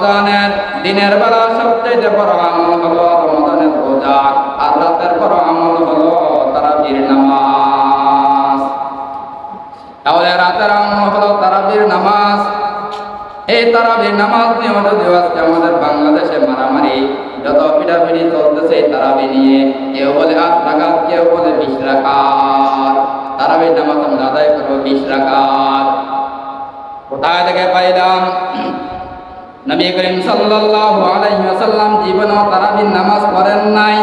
রমাদানের দিনের বেলা সবচেয়ে বড় আমল হলো রমাদানের রোজা, আর রাতের বড় আমল হলো তারাবির নামাজ। তাহলে রাতের আমল হলো তারাবির নামাজ। এই তারাবির নামাজ নিয়ে যদিও আজকে আমাদের বাংলাদেশে মারামারি, যত পিটাপিটি চলতেছে এই তারাবি নিয়ে, কেউ বলে 8 রাকাত, কেউ বলে 20 রাকাত। তারাবির নামাজ আমরা আদায় করবো 20 রাকাত। কোথায় থেকে পাইলাম? নবী করিম সাল্লাল্লাহু আলাইহি ওয়াসাল্লাম জীবনে তারাবির নামাজ পড়েন নাই।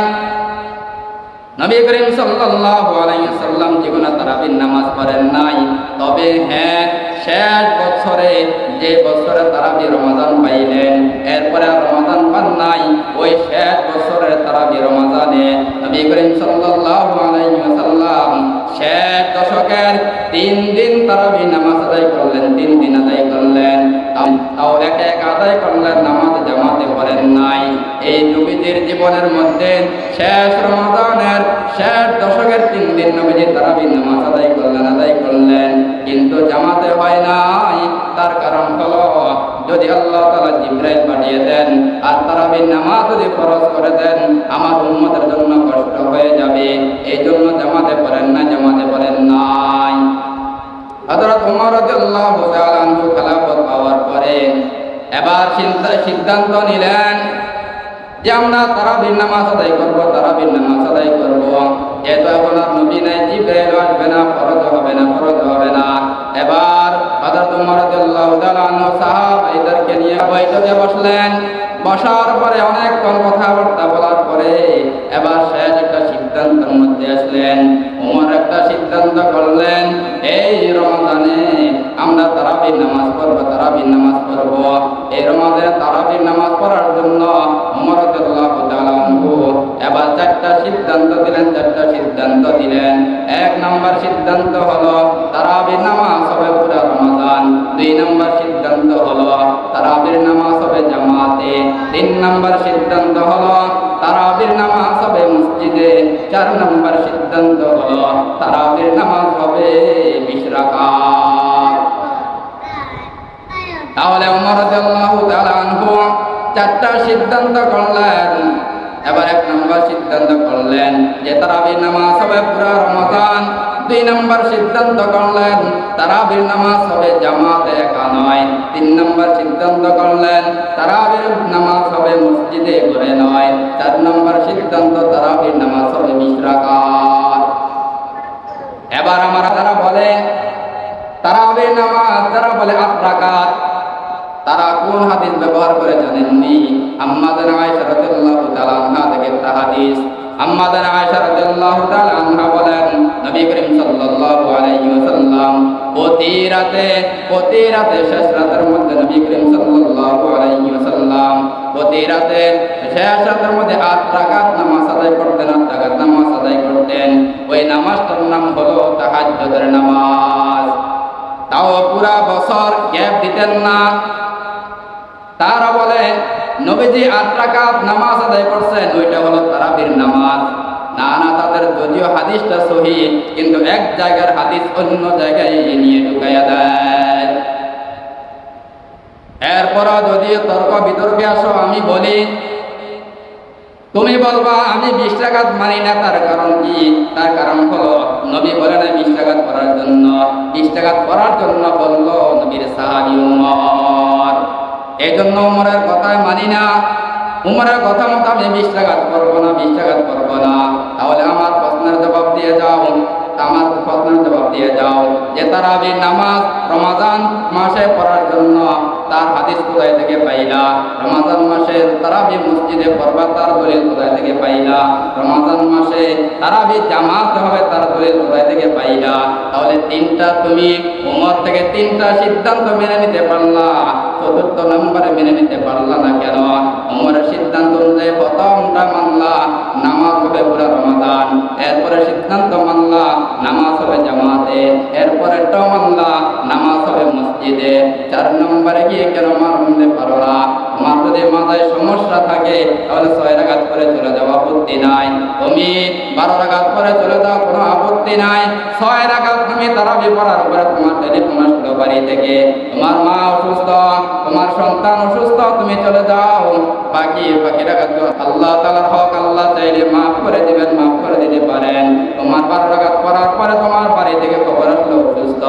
নবী করিম সাল্লাল্লাহু আলাইহি ওয়াসাল্লাম জীবনে তারাবির নামাজ পড়েন নাই। তবে হ্যাঁ, শেষ বছরে, যে বছরে তারাবি রমাদান পাইলেন, এরপরে আর রমাদান পান নাই, ওই শেষ বছরের তারাবি রমাদানে নবী করিম সাল্লাল্লাহু আলাইহি ওয়াসাল্লাম শেষ দশকের 3 দিন তারাবি নামাজ আদায় করলেন। 3 দিন আদায় করলেন, তাও একে এক আদায় করলেন, নামাজ জামাতে পড়েন নাই। এই নবীজির জীবনের মধ্যে শেষ রমাদানের শেষ দশকের 3 দিন নবীজি তারাবি নামাজ আদায় করলেন, কিন্তু জামাতে হয় নাই। তার কারণ হলো, যদি আল্লাহ তাআলা জিবরাইল পাঠিয়ে দেন আর তারাবির নামাজ যদি ফরজ করে দেন, আমার উম্মতের জন্য কষ্ট হয়ে যাবে। এই জন্য জামাতে পড়েন নাই। হযরত ওমর রাদিয়াল্লাহু তাআলা আনহু খেলাফত পাওয়ার পরে এবার সিদ্ধান্ত নিলেন যে আমরা তারাবির নামাজ আদায় করব। যেহেতু এখন আর নবী নাই, জিবরাইল আসবে না, ফরজ হবে না। এবার হযরত ওমর রাদিয়াল্লাহু তাআলা আনহু সাহাবাইদেরকে নিয়ে বৈঠকে বসলেন। বসার পরে অনেকক্ষণ কথাবার্তা বলার পরে এবার শেষ একটা সিদ্ধান্তের মধ্যে আসলেন। ওমর একটা সিদ্ধান্ত করলেন, এই রমাদানে আমরা তারাবির নামাজ পড়ব। এই রমাদানে তারাবির নামাজ পড়ার জন্য ওমর রাদিয়াল্লাহু তাআলা আনহু এবার 4টা সিদ্ধান্ত দিলেন। 1 নম্বর সিদ্ধান্ত হলো তারাবির নামাজ হবে পুরা রমাদান। 2 নম্বর সিদ্ধান্ত হলো তারাবির নামাজ হবে জামাতে। 3 নম্বর সিদ্ধান্ত হলো তারাবির নামাজ হবে মসজিদে। 4 নম্বর সিদ্ধান্ত হলো তারাবির নামাজ হবে 20 রাকাত। তাহলে ওমর রাদিয়াল্লাহু তাআলা আনহু 4টা সিদ্ধান্ত করলেন। এবার 1 নম্বর সিদ্ধান্ত করলেন যে তারাবির নামাজ হবে পুরা রমাদান। 2 নম্বর সিদ্ধান্ত করলেন তারাবির নামাজ হবে জামাতে, একা নয়। 3 নম্বর সিদ্ধান্ত করলেন তারাবির নামাজ হবে মসজিদে, ঘরে নয়। 4 নম্বর সিদ্ধান্ত তারাবির নামাজ হবে 20 রাকাত। এবার আমরা যারা বলে তারাবির নামাজ, তারা বলে 8 রাকাত, তারা কোন হাদিস ব্যবহার করে জানেননি? আম্মা জানা আয়েশা রাদিয়াল্লাহু তাআলা আনহা থেকে একটা হাদিস। আম্মা জানা আয়েশা রাদিয়াল্লাহু তাআলা আনহা বলেন, নবী করিম সাল্লাল্লাহু আলাইহি ওয়াসাল্লাম প্রতি রাতে শেষ রাতের মধ্যে নবী করিম সাল্লাল্লাহু আলাইহি ওয়াসাল্লাম প্রতি রাতে শেষ রাতের মধ্যে 8 রাকাত নামাজ আদায় করতেন। ওই নামাজটার নাম হলো তাহাজ্জুদের নামাজ। তাও পুরা বছর গ্যাপ দিতেন না। তারা বলে নবীজি 8 রাকাত নামাজ আদায় করছেন, ওইটা হলো তারাবির নামাজ। না, তাদের যদিও হাদিসটা সহিহ, কিন্তু এক জায়গার হাদিস অন্য জায়গায় নিয়ে ঢুকাইয়া দেয়। এরপরও যদি তর্ক বিতর্কে আসো, আমি বলি, তুমি বলবা আমি 20 রাকাত মানি না। তার কারণ কি? তার কারণ হলো নবী বলেন 20 রাকাত পড়ার জন্য। 20 রাকাত পড়ার জন্য বললো নবীর সাহাবী উমর। এই জন্য উমরের কথায় মানি না। উমরের কথা মতো আমি 20 রাকাত পড়বো না। তাহলে আমার প্রশ্নের জবাব দিয়ে যাও যে তারাবির নামাজ রমাদান মাসে পড়ার জন্য তার হাদিস কোথায় থেকে পাইলা? রমাদান মাসে তারাবি মসজিদে পড়বা, তার দলিল কোথায় থেকে পাইলা? রমাদান মাসে তারাবি জামাত হবে, তার দলিল কোথায় থেকে পাইলা? তাহলে 3টা তুমি উমর থেকে 3টা সিদ্ধান্ত মেনে নিতে পারলা, 4র্থ নম্বরে মেনে নিতে পারলা না কেন? উমরের সিদ্ধান্ত অনুযায়ী প্রথমটা মানলা নামাজ হবে পুরা রমাদান, এরপরে সিদ্ধান্ত মানলা নামাজ হবে জামাতে, এরপরেরটাও মানলা নামাজ হবে মসজিদে। 4 নম্বরে গিয়ে কেন মানতে পারো না? আমার যদি মাথা মাথায় সমস্যা থাকে তাহলে 6 রাকাত করে চলে যাও, আপত্তি নাই। তুমি 12 রাকাত করে চলে যাও, কোনো আপত্তি নাই। 6 রাকাত তুমি তারাবি পড়ার পরে তোমার টেলিফোন আসলো বাড়ি থেকে, তোমার মা অসুস্থ, তোমার সন্তান অসুস্থ, তুমি চলে যাও। বাকি রাকাত আল্লাহ তাআলার হক, আল্লাহ চাইলে মাফ করে দিবেন, মাফ করে দিতে পারেন। তোমার 12 রাকাত পড়ার পরে তোমার বাড়ি থেকে খবর আসলো অসুস্থ,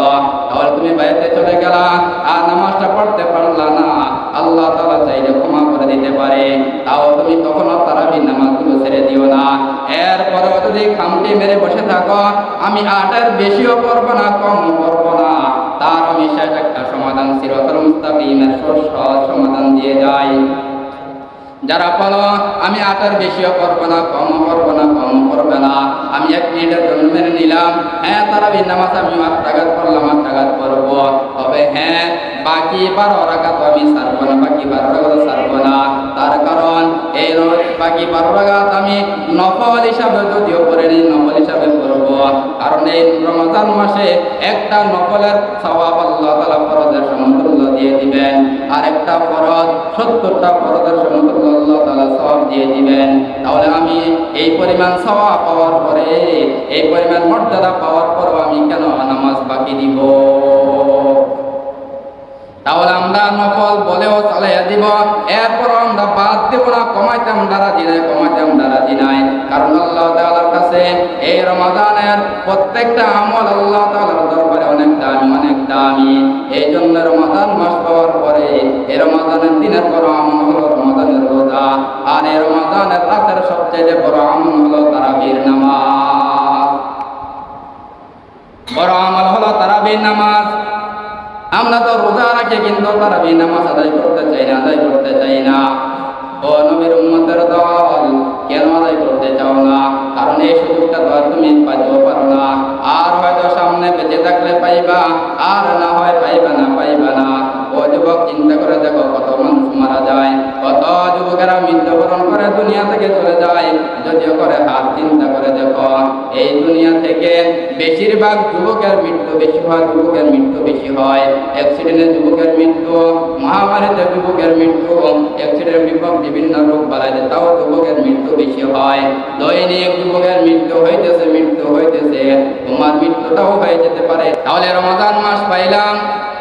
তাহলে তুমি বাড়িতে চলে গেলা আর নামাজটা পড়তে পারলা না, আল্লাহ তাআলা চাইলে ক্ষমা করে দিতে পারে। তাও তুমি কখনো তারাবি নামাজগুলো ছেড়ে দিও না। এরপরেও যদি খামটি মেরে বসে থাকো, আমি 8-এর বেশিও পড়বো না, কমও পড়বো না, তার আমি শেষ একটা সমাধান সিরাতুল মুস্তাকিমের সহজ সমাধান দিয়ে যাই। যারা বলো আমি 8-এর বেশিও পড়বো না, কমও পড়বো না, কমও পড়বে না, আমি 1 মিনিটের জন্য মেনে নিলাম, হ্যাঁ তারাবি নামাজ আমি 8 রাকাত পড়লাম, 8 রাকাত পড়বো, তবে হ্যাঁ বাকি 12 রাকাত আমি ছাড়বো না, বাকি 12 রাকাত ছাড়বো না। তার কারণ এই বাকি 12 রাকাত আমি নফল হিসাবে যদিও পড়ে নিই, নফল হিসাবে পড়বো, কারণ এই রমজান মাসে একটা নফলের সওয়াব আল্লাহ তাআলা ফরজের সমতুল্য দিয়ে দিবেন, আর একটা ফরজ 70টা ফরজের সমতুল্য আল্লাহ তাআলা সওয়াব দিয়ে দিবেন। তাহলে আমি এই পরিমাণ সওয়াব পাওয়ার পরে, এই পরিমাণ মর্যাদা পাওয়ার পরও আমি কেন নামাজ বাকি দিব? তাহলে আমরা নফল বলেও চালিয়ে দিব, এরপর আমরা বাদ দেব না, কমাইতে আমরা রাজি নাই, কমাইতে আমরা রাজি নাই। কারণ আল্লাহ তাআলার কাছে এই রমাদানের প্রত্যেকটা আমল আল্লাহ তাআলার দরবারে অনেক দামি, অনেক দামি। এই জন্য রমাদান মাস পাওয়ার পরে এই রমাদানের দিনের বড় আমল হলো রমাদানের রোজা, আর এই রমাদানের রাতের সবচেয়ে বড় আমল হলো তারাবির নামাজ। বড় আমল হলো তারাবির নামাজ। আমরা তো রোজা রাখি কিন্তু তারাবি নামাজ আদায় করতে চাই না, আদায় করতে চাই না। ও নবীর উম্মতের দল, কেন আদায় করতে চাও না? কারণ এই সুযোগটা তো আর তুমি পাইতেও পারো না, আর হয়তো সামনে বেঁচে থাকলে পাইবা, আর না হয় পাইবা না, পাইবা না। ও যুবক, চিন্তা করে দেখো কত মানুষ মারা যায়, কত যুবকেরা মৃত্যুবরণ করে দুনিয়া থেকে চলে যায়, যদিও করে হাত চিন্তা করে দেখো এই দুনিয়া থেকে বেশিরভাগ যুবকের মৃত্যু, বেশিরভাগ যুবকের মৃত্যু বেশি হয়। অ্যাক্সিডেন্টে যুবকের মৃত্যু, মহামারীতে যুবকের মৃত্যু, অ্যাক্সিডেন্ট বিপদ বিভিন্ন রোগ বালাইতে তাও যুবকের মৃত্যু বেশি হয়। দৈনিক যুবকের মৃত্যু হইতেছে, মৃত্যু হইতেছে, তোমার মৃত্যুটাও হয়ে যেতে পারে। তাহলে রমাদান মাস পাইলাম,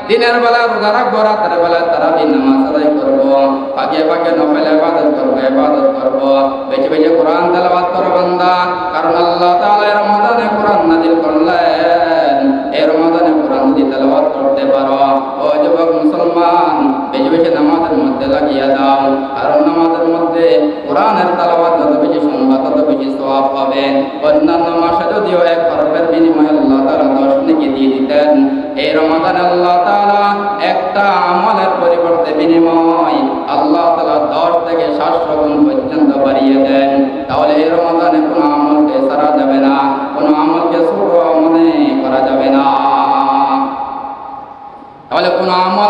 দিনের বেলা রোজা রাখবো, রাতের বেলা তারাবি নামাজ আদায় করবো, পাকে পাকে নফল ইবাদত করবো, ইবাদত করবো, বেশি বেশি কোরআন তেলাওয়াত করো বান্দা। কারণ আল্লাহ তাআলা রমাদানে কোরআন নাযিল করলেন, এই রমাদানে কোরআন যদি তেলাওয়াত করতে পারো, ও যুবক মুসলমান, বেশি বেশি নামাজের মধ্যে লাগিয়ে দাও। কারণ নামাজের মধ্যে কোরআনের তেলাওয়াত যত বেশি শুনবা তত বেশি সওয়াব পাবে। অন্যান্য মাসে যদিও 1 হরফের বিনিময়ে আল্লাহ তাআলা 10 নেকি দিয়ে দিতেন, এই রমাদানে আল্লাহ তাআলা একটা আমলের পরিবর্তে বিনিময় আল্লাহ তাআলা 10 থেকে 700 গুণ পর্যন্ত বাড়িয়ে দেন। তাহলে এই রমাদানে কোনো আমলকে ছাড়া যাবে না, কোনো আমলকে ছোট মনে করা যাবে না। তাহলে কোনো আমল